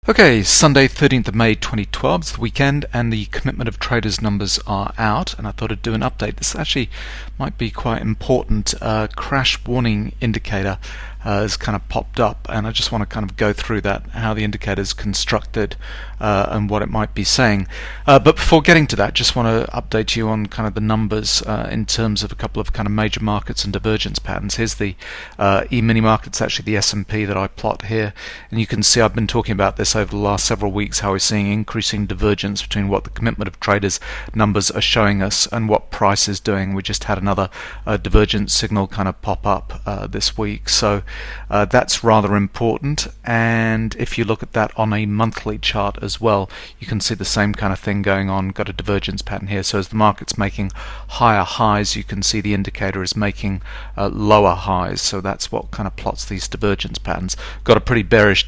Okay, Sunday 13th of May 2012, it's the weekend and the commitment of traders numbers are out, and I thought I'd do an update. This actually might be quite important. Crash warning indicator has kind of popped up, and I just want to kind of go through that, how the indicator is constructed and what it might be saying. But before getting to that, just want to update you on kind of the numbers in terms of a couple of kind of major markets and divergence patterns. Here's the E-mini market. It's actually the S&P that I plot here, and you can see I've been talking about this over the last several weeks, how we're seeing increasing divergence between what the commitment of traders numbers are showing us and what price is doing. We just had another divergence signal kind of pop up this week, so that's rather important. And if you look at that on a monthly chart as well, you can see the same kind of thing going on. Got a divergence pattern here, so as the market's making higher highs, you can see the indicator is making lower highs, so that's what kind of plots these divergence patterns. Got a pretty bearish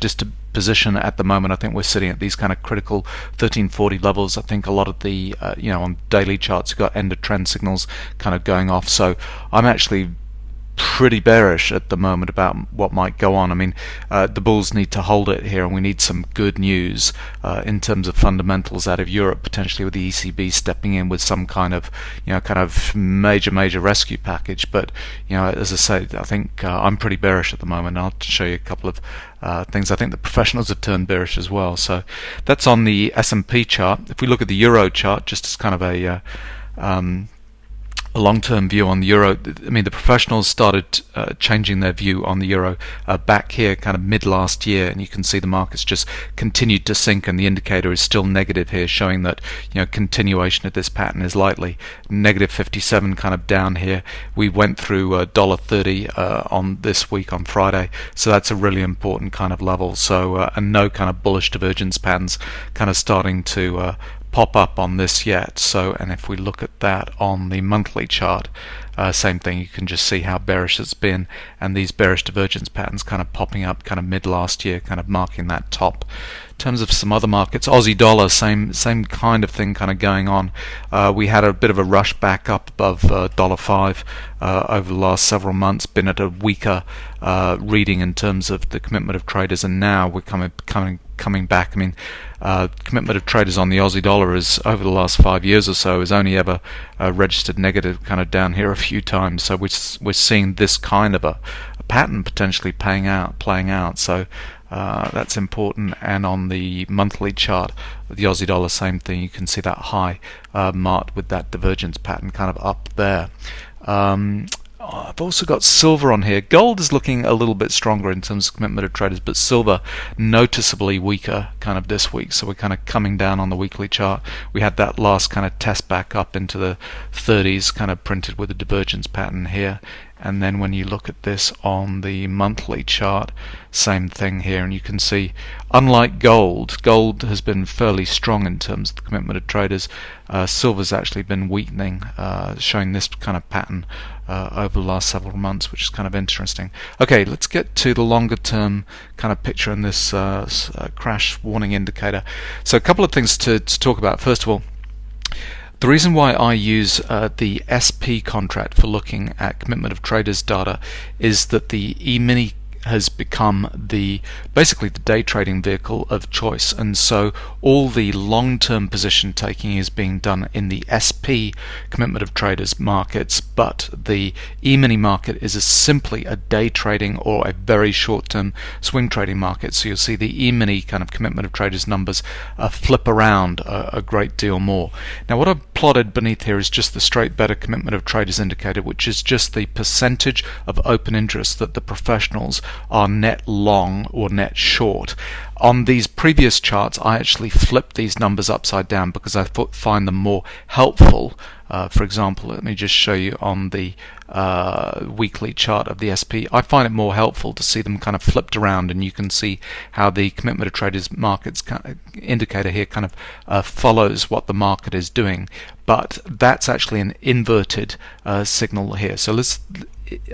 position at the moment. I think we're sitting at these kind of critical 1340 levels. I think a lot of the on daily charts you've got end of trend signals kind of going off, so I'm actually pretty bearish at the moment about what might go on. I mean, the bulls need to hold it here, and we need some good news in terms of fundamentals out of Europe, potentially with the ECB stepping in with some kind of major rescue package. But as I said, I think I'm pretty bearish at the moment. I'll show you a couple of things. I think the professionals have turned bearish as well. So that's on the S&P chart. If we look at the Euro chart, just as kind of a long-term view on the euro, I mean, the professionals started changing their view on the euro back here kind of mid last year, and you can see the markets just continued to sink, and the indicator is still negative here, showing that continuation of this pattern is likely. Negative 57 kind of down here. We went through $1.30 on this week on Friday, so that's a really important kind of level. So and no kind of bullish divergence patterns kind of starting to pop up on this yet. So, and if we look at that on the monthly chart, same thing, you can just see how bearish it's been, and these bearish divergence patterns kind of popping up kind of mid last year, kind of marking that top. In terms of some other markets, Aussie dollar, same kind of thing kind of going on. We had a bit of a rush back up above $1.05 over the last several months, been at a weaker reading in terms of the commitment of traders, and now we're coming back. I mean, commitment of traders on the Aussie dollar is, over the last 5 years or so, has only ever registered negative kind of down here a few times. So we're seeing this kind of a pattern potentially playing out. So that's important. And on the monthly chart, the Aussie dollar, same thing. You can see that high marked with that divergence pattern kind of up there. I've also got silver on here. Gold is looking a little bit stronger in terms of commitment of traders, but silver noticeably weaker kind of this week. So we're kind of coming down on the weekly chart. We had that last kind of test back up into the 30s, kind of printed with a divergence pattern here. And then when you look at this on the monthly chart, same thing here, and you can see, unlike gold has been fairly strong in terms of the commitment of traders. Silver's actually been weakening, showing this kind of pattern over the last several months, which is kind of interesting. Okay, let's get to the longer term kind of picture in this crash warning indicator. So a couple of things to talk about. First of all, the reason why I use the SP contract for looking at commitment of traders data is that the E-mini has become basically the day trading vehicle of choice, and so all the long-term position taking is being done in the SP commitment of traders markets, but the E-mini market is simply a day trading or a very short-term swing trading market. So you'll see the E-mini kind of commitment of traders numbers flip around a great deal more. Now what I've plotted beneath here is just the straight beta commitment of traders indicator, which is just the percentage of open interest that the professionals are net long or net short. On these previous charts, I actually flipped these numbers upside down because I find them more helpful. For example, let me just show you on the weekly chart of the SP. I find it more helpful to see them kind of flipped around, and you can see how the commitment of traders markets indicator here kind of follows what the market is doing. But that's actually an inverted signal here. So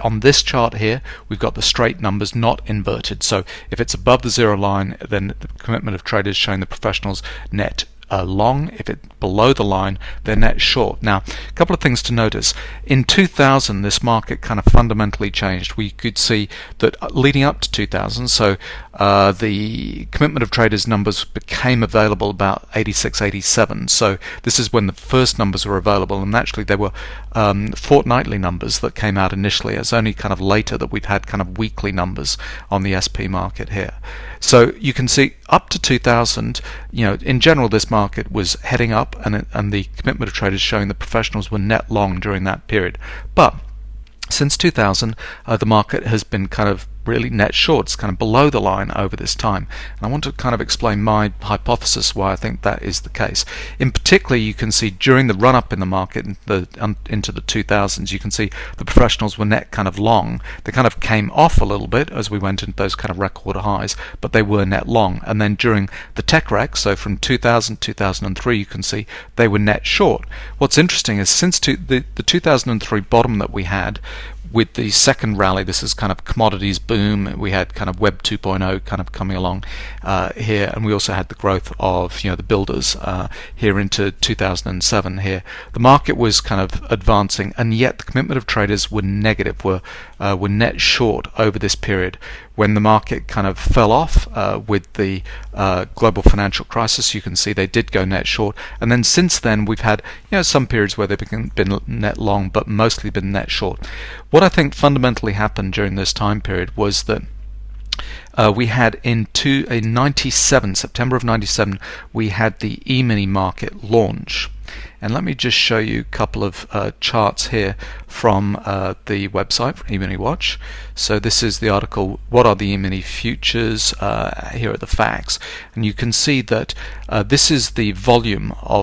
on this chart here, we've got the straight numbers not inverted. So if it's above the zero line, then the commitment of traders showing the professionals net long. If it's below the line, they're net short. Now, a couple of things to notice. In 2000, this market kind of fundamentally changed. We could see that leading up to 2000, so the commitment of traders numbers became available about 86, 87. So this is when the first numbers were available, and actually they were fortnightly numbers that came out initially. It's only kind of later that we've had kind of weekly numbers on the SP market here. So you can see up to 2000, in general this market was heading up, and the commitment of traders showing that professionals were net long during that period. But since 2000, the market has been kind of really net short. It's kind of below the line over this time. And I want to kind of explain my hypothesis why I think that is the case. In particular, you can see during the run-up in the market into the 2000s, you can see the professionals were net kind of long. They kind of came off a little bit as we went into those kind of record highs, but they were net long. And then during the tech wreck, so from 2000 to 2003, you can see they were net short. What's interesting is since the 2003 bottom that we had, with the second rally, this is kind of commodities boom. We had kind of Web 2.0 kind of coming along here, and we also had the growth of the builders here into 2007 here. The market was kind of advancing, and yet the commitment of traders were negative, were net short over this period. When the market kind of fell off with the global financial crisis, you can see they did go net short, and then since then we've had some periods where they've been net long, but mostly been net short. What I think fundamentally happened during this time period was that we had in September of 97, we had the E-mini market launch. And let me just show you a couple of charts here from the website, Emini-Watch. So this is the article, what are the E-mini futures? Here are the facts. And you can see that this is the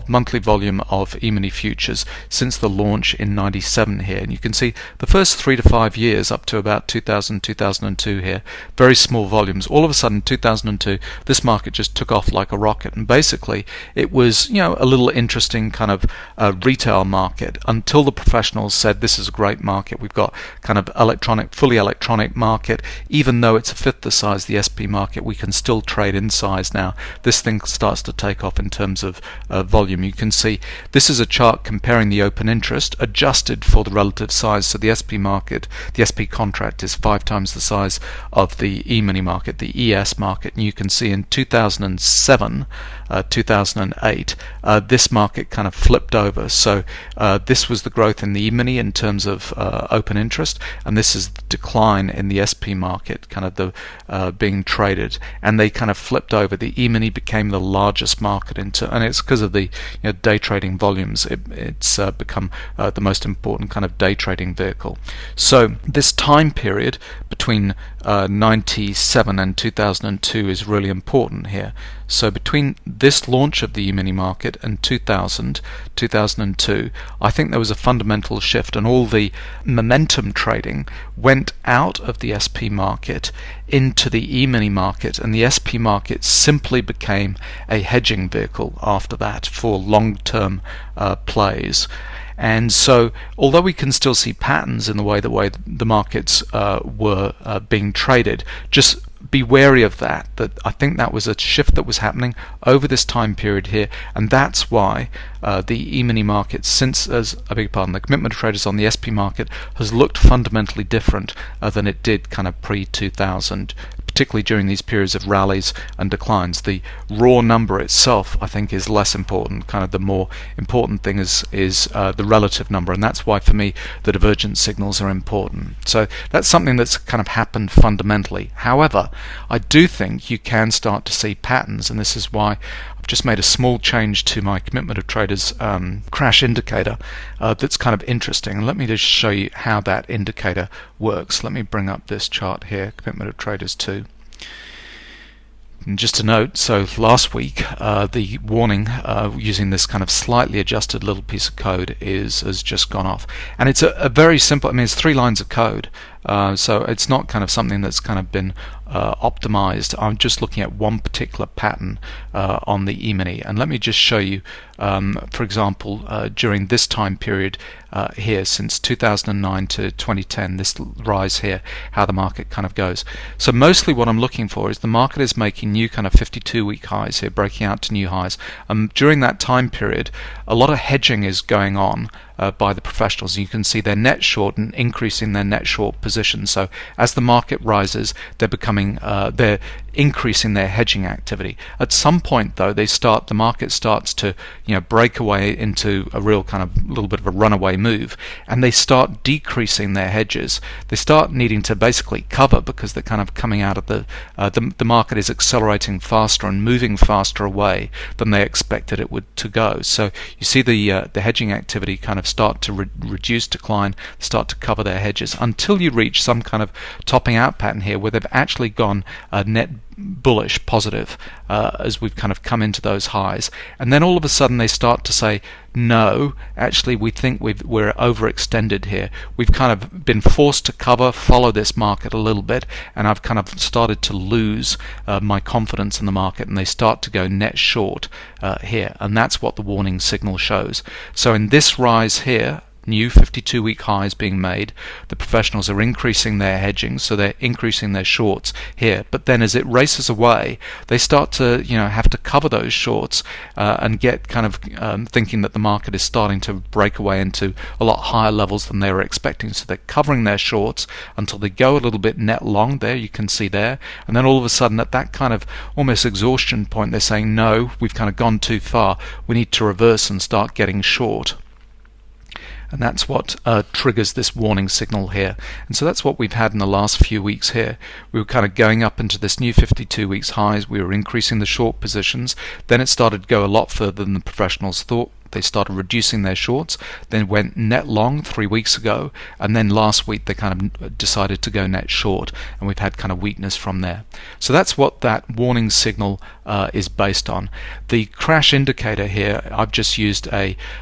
monthly volume of E-mini futures since the launch in 97 here. And you can see the first 3 to 5 years up to about 2000, 2002 here, very small volumes. All of a sudden, 2002, this market just took off like a rocket. And basically, it was a little interesting kind of retail market until the professionals said this is a great market. We've got kind of fully electronic market. Even though it's a fifth the size of the SP market, we can still trade in size now. This thing starts to take off in terms of volume. You can see this is a chart comparing the open interest adjusted for the relative size. So the SP market, the SP contract is 5 times the size of the E-mini market, the ES market. And you can see in 2007, 2008, this market kind of flipped over. So this was the growth in the E-mini in terms of open interest, and this is the decline in the SP market, kind of the being traded, and they kind of flipped over. The E-mini became the largest market and it's because of the day trading volumes. It's become the most important kind of day trading vehicle. So this time period between 97 and 2002 is really important here. So between this launch of the E-mini market and 2002, I think there was a fundamental shift, and all the momentum trading went out of the SP market into the E-mini market, and the SP market simply became a hedging vehicle after that for long-term plays. And so, although we can still see patterns in the way the markets were being traded, just be wary of that I think that was a shift that was happening over this time period here, and that's why the E-mini market, the commitment of traders on the SP market has looked fundamentally different than it did kind of pre-2000, particularly during these periods of rallies and declines. The raw number itself, I think, is less important. Kind of the more important thing is the relative number, and that's why for me the divergent signals are important. So that's something that's kind of happened fundamentally. However, I do think you can start to see patterns, and this is why I've just made a small change to my commitment of traders crash indicator that's kind of interesting. And let me just show you how that indicator works. Let me bring up this chart here, commitment of traders 2. And just a note, so last week the warning using this kind of slightly adjusted little piece of code has just gone off, and it's a very simple, it's 3 lines of code, So it's not kind of something that's kind of been optimized. I'm just looking at one particular pattern on the E-mini, and let me just show you, for example, during this time period here, since 2009 to 2010, this rise here, how the market kind of goes. So mostly what I'm looking for is the market is making new kind of 52-week highs here, breaking out to new highs. During that time period, a lot of hedging is going on by the professionals. You can see they're net short and increasing their net short position. So as the market rises, they're increasing their hedging activity. At some point, though, the market starts to break away into a real kind of little bit of a runaway move, and they start decreasing their hedges. They start needing to basically cover because they're kind of coming out of the market is accelerating faster and moving faster away than they expected it would to go. So you see the hedging activity kind of start to reduce, decline, start to cover their hedges until you reach some kind of topping out pattern here where they've actually gone net bullish, positive, as we've kind of come into those highs. And then all of a sudden they start to say, no, actually we think we're overextended here. We've kind of been forced to follow this market a little bit, and I've kind of started to lose my confidence in the market, and they start to go net short here, and that's what the warning signal shows. So in this rise here, new 52-week highs being made, the professionals are increasing their hedging, so they're increasing their shorts here. But then as it races away, they start to have to cover those shorts and get kind of thinking that the market is starting to break away into a lot higher levels than they were expecting. So they're covering their shorts until they go a little bit net long there, you can see there, and then all of a sudden at that kind of almost exhaustion point, they're saying, no, we've kind of gone too far, we need to reverse and start getting short. And that's what triggers this warning signal here. And so that's what we've had in the last few weeks here. We were kind of going up into this new 52 weeks highs. We were increasing the short positions. Then it started to go a lot further than the professionals thought. They started reducing their shorts, then went net long 3 weeks ago, and then last week they kind of decided to go net short, and we've had kind of weakness from there. So that's what that warning signal is based on. The crash indicator here, I've just used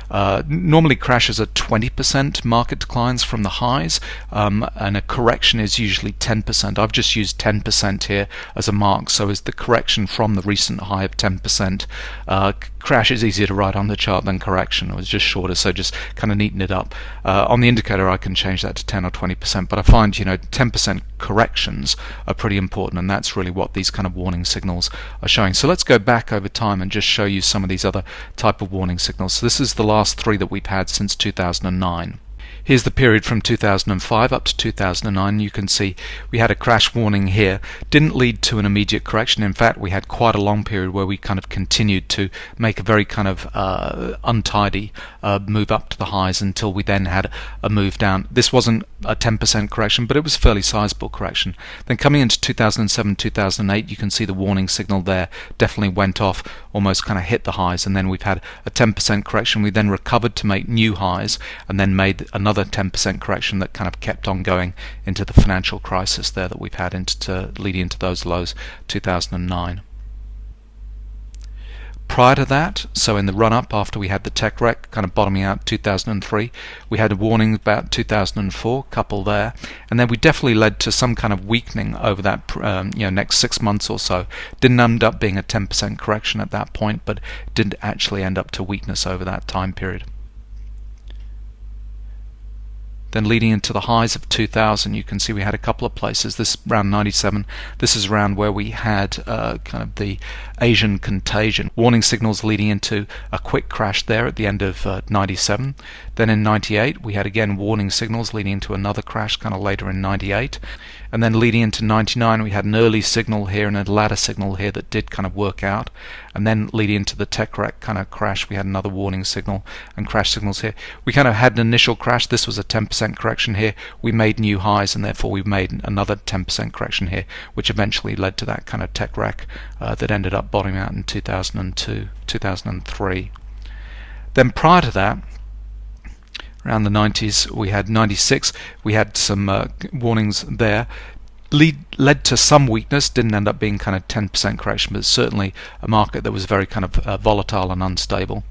normally crashes are 20% market declines from the highs, and a correction is usually 10%. I've just used 10% here as a mark, so is the correction from the recent high of 10%. Crash is easier to write on the chart than correction. It was just shorter, so just kind of neaten it up. On the indicator I can change that to 10 or 20%, but I find 10% corrections are pretty important, and that's really what these kind of warning signals are showing. So let's go back over time and just show you some of these other type of warning signals. So this is the last three that we've had since 2009. Here's the period from 2005 up to 2009. You can see we had a crash warning here. Didn't lead to an immediate correction. In fact, we had quite a long period where we kind of continued to make a very kind of untidy move up to the highs until we then had a move down. This wasn't a 10% correction, but it was a fairly sizable correction. Then coming into 2007, 2008, you can see the warning signal there definitely went off, almost kind of hit the highs, and then we've had a 10% correction. We then recovered to make new highs, and then made another 10% correction that kind of kept on going into the financial crisis there that we've had leading into those lows 2009. Prior to that, so in the run-up after we had the tech wreck kind of bottoming out 2003, we had a warning about 2004, couple there, and then we definitely led to some kind of weakening over that next 6 months or so. Didn't end up being a 10% correction at that point, but did actually end up to weakness over that time period. Then leading into the highs of 2000, you can see we had a couple of places. This around 97, this is around where we had kind of the Asian contagion. Warning signals leading into a quick crash there at the end of 97. Then in 98, we had again warning signals leading into another crash kind of later in 98. And then leading into 99, we had an early signal here and a latter signal here that did kind of work out. And then leading into the tech wreck kind of crash, we had another warning signal and crash signals here. We kind of had an initial crash. This was a 10% correction here. We made new highs, and therefore we made another 10% correction here, which eventually led to that kind of tech wreck that ended up bottoming out in 2002, 2003. Then prior to that, around the 90s, we had 96, we had some warnings there. Led to some weakness, didn't end up being kind of 10% correction, but certainly a market that was very kind of volatile and unstable.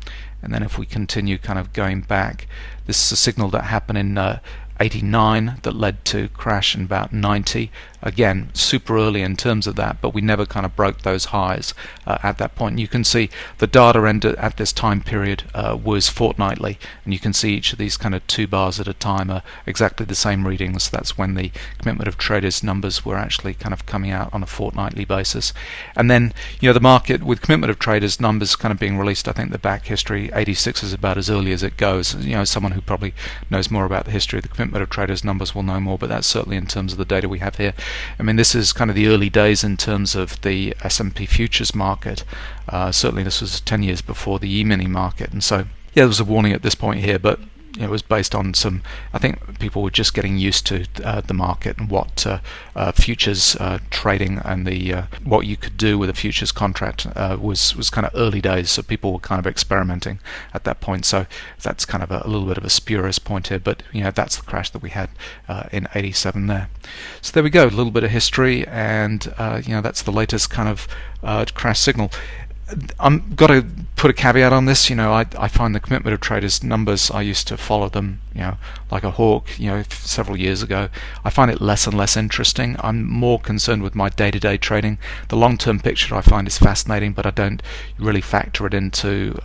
And then if we continue kind of going back, this is a signal that happened in 89 that led to crash in about 90. Again, super early in terms of that, but we never kind of broke those highs at that point. And you can see the data end at this time period was fortnightly, and you can see each of these kind of 2 bars at a time are exactly the same readings. That's when the commitment of traders numbers were actually kind of coming out on a fortnightly basis. And then, the market with commitment of traders numbers kind of being released, I think the back history, 86 is about as early as it goes. Someone who probably knows more about the history of the commitment of traders numbers will know more, but that's certainly in terms of the data we have here. I mean, this is kind of the early days in terms of the S&P futures market. Certainly this was 10 years before the E-mini market, and so there was a warning at this point here, but it was based on some, I think people were just getting used to the market and what futures trading and the what you could do with a futures contract was kind of early days, so people were kind of experimenting at that point. So that's kind of a little bit of a spurious point here, but that's the crash that we had in 87 there. So there we go, a little bit of history, and that's the latest kind of crash signal. I'm got to put a caveat on this. I find the commitment of traders numbers, I used to follow them, like a hawk, several years ago. I find it less and less interesting. I'm more concerned with my day-to-day trading. The long-term picture I find is fascinating, but I don't really factor it into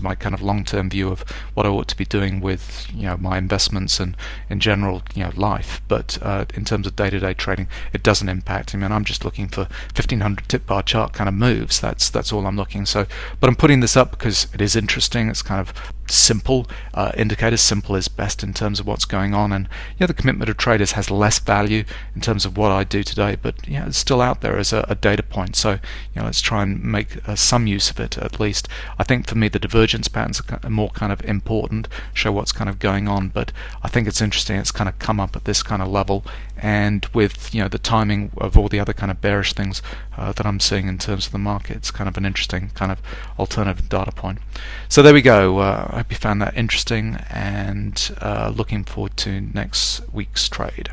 my kind of long-term view of what I ought to be doing with my investments and in general life. But in terms of day-to-day trading, it doesn't impact. I mean, I'm just looking for 1500 tip bar chart kind of moves. That's all I'm looking. So, but I'm putting this up because it is interesting. It's kind of simple indicators. Simple is best in terms of what's going on, and the commitment of traders has less value in terms of what I do today, but it's still out there as a data point. So let's try and make some use of it at least. I think for me the divergence patterns are more kind of important, show what's kind of going on, but I think it's interesting it's kind of come up at this kind of level, and with the timing of all the other kind of bearish things that I'm seeing in terms of the market, it's kind of an interesting kind of alternative data point. So there we go. I hope you found that interesting, and looking forward to next week's trade.